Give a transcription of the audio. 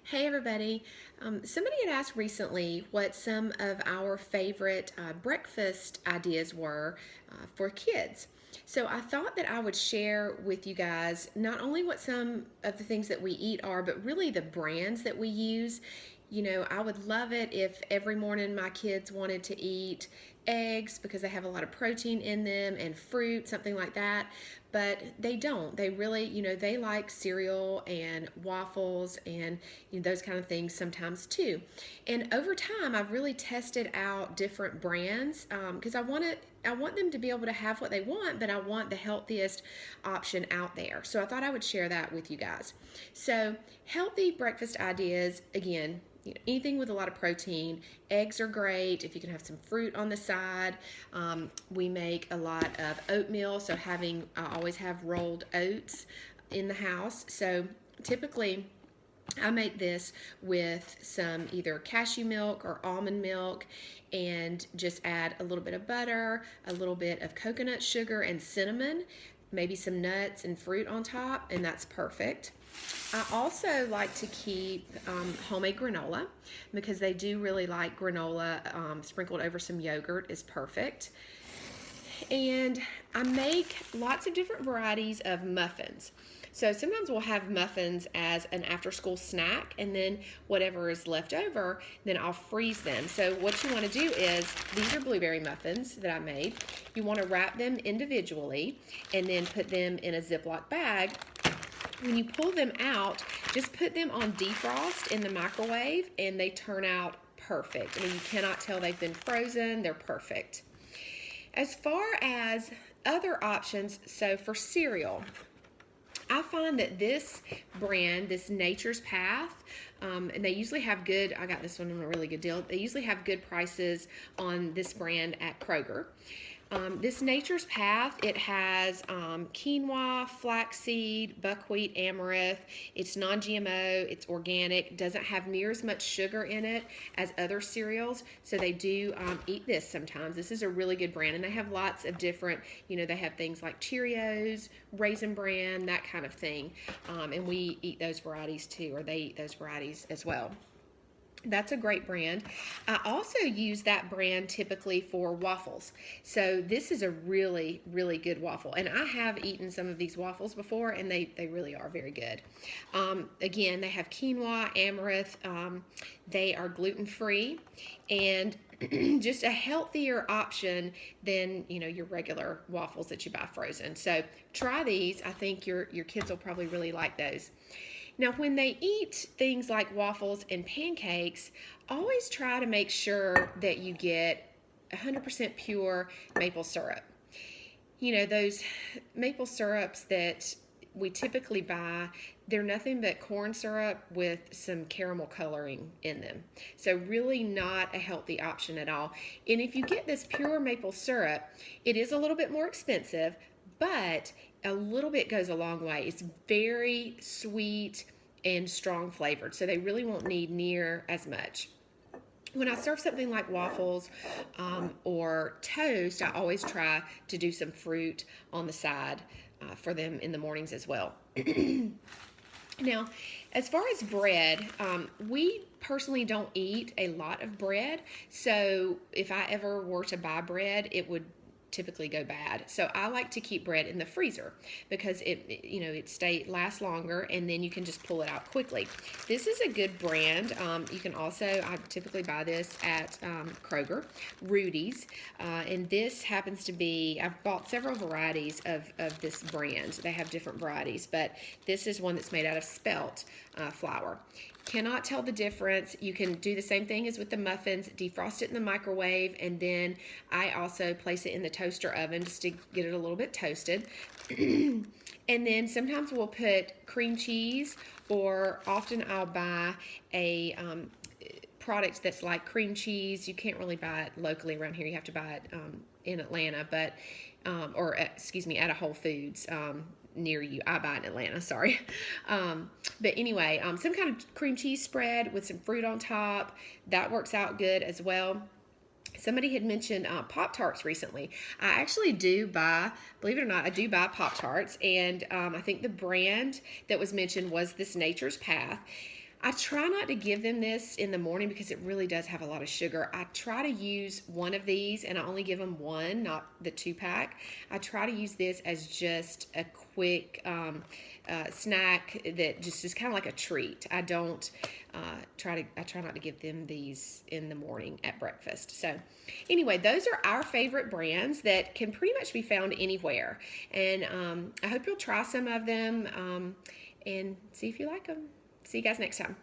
Hey everybody. Somebody had asked recently what some of our favorite breakfast ideas were for kids. So I thought that I would share with you guys not only what some of the things that we eat are, but really the brands that we use. I would love it if every morning my kids wanted to eat eggs because they have a lot of protein in them and fruit, something like that. But they don't. They really, they like cereal and waffles and those kind of things sometimes too. And over time, I've really tested out different brands because I want them to be able to have what they want, but I want the healthiest option out there. So I thought I would share that with you guys. So, healthy breakfast ideas, again, anything with a lot of protein. Eggs are great if you can have some fruit on the side. We make a lot of oatmeal, so I always have rolled oats in the house. So typically, I make this with some either cashew milk or almond milk and just add a little bit of butter, a little bit of coconut sugar and cinnamon, maybe some nuts and fruit on top, and that's perfect. I also like to keep homemade granola because they do really like granola sprinkled over some yogurt is perfect. And I make lots of different varieties of muffins. So sometimes we'll have muffins as an after school snack, and then whatever is left over, then I'll freeze them. So what you want to do is, these are blueberry muffins that I made. You want to wrap them individually and then put them in a Ziploc bag. When you pull them out, just put them on defrost in the microwave and they turn out perfect. I mean, you cannot tell they've been frozen, they're perfect. As far as other options, so for cereal, I find that this brand, this Nature's Path, and they usually have good, I got this one on a really good deal. They usually have good prices on this brand at Kroger. This Nature's Path, it has quinoa, flaxseed, buckwheat, amaranth. It's non-GMO, it's organic, doesn't have near as much sugar in it as other cereals, so they do eat this sometimes. This is a really good brand, and they have lots of different, they have things like Cheerios, Raisin Bran, that kind of thing, and we eat those varieties too, or they eat those varieties as well. That's a great brand. I also use that brand typically for waffles. So this is a really, really good waffle. And I have eaten some of these waffles before, and they really are very good. Again, they have quinoa, amaranth. They are gluten-free and just a healthier option than your regular waffles that you buy frozen. So try these. I think your kids will probably really like those. Now, when they eat things like waffles and pancakes, always try to make sure that you get 100% pure maple syrup. Those maple syrups that we typically buy, they're nothing but corn syrup with some caramel coloring in them. So really not a healthy option at all. And if you get this pure maple syrup, it is a little bit more expensive, but a little bit goes a long way. It's very sweet and strong flavored, so they really won't need near as much. When I serve something like waffles or toast, I always try to do some fruit on the side for them in the mornings as well. Now, as far as bread, we personally don't eat a lot of bread, so if I ever were to buy bread, it would typically go bad. So I like to keep bread in the freezer because it lasts longer, and then you can just pull it out quickly. This is a good brand. You can also, I typically buy this at Kroger, Rudy's, and this happens to be, I've bought several varieties of this brand. They have different varieties, but this is one that's made out of spelt flour. Cannot tell the difference. You can do the same thing as with the muffins, defrost it in the microwave, and then I also place it in the toaster oven just to get it a little bit toasted. And then sometimes we'll put cream cheese, or often I'll buy a product that's like cream cheese. You can't really buy it locally around here. You have to buy it in Atlanta, but at a Whole Foods near you. I buy in Atlanta, sorry. But anyway, some kind of cream cheese spread with some fruit on top, that works out good as well. Somebody had mentioned Pop-Tarts recently. I actually do buy, believe it or not, I do buy Pop-Tarts, and I think the brand that was mentioned was this Nature's Path. I try not to give them this in the morning because it really does have a lot of sugar. I try to use one of these, and I only give them one, not the 2-pack. I try to use this as just a quick snack that just is kind of like a treat. I don't I try not to give them these in the morning at breakfast. So anyway, those are our favorite brands that can pretty much be found anywhere. And I hope you'll try some of them and see if you like them. See you guys next time.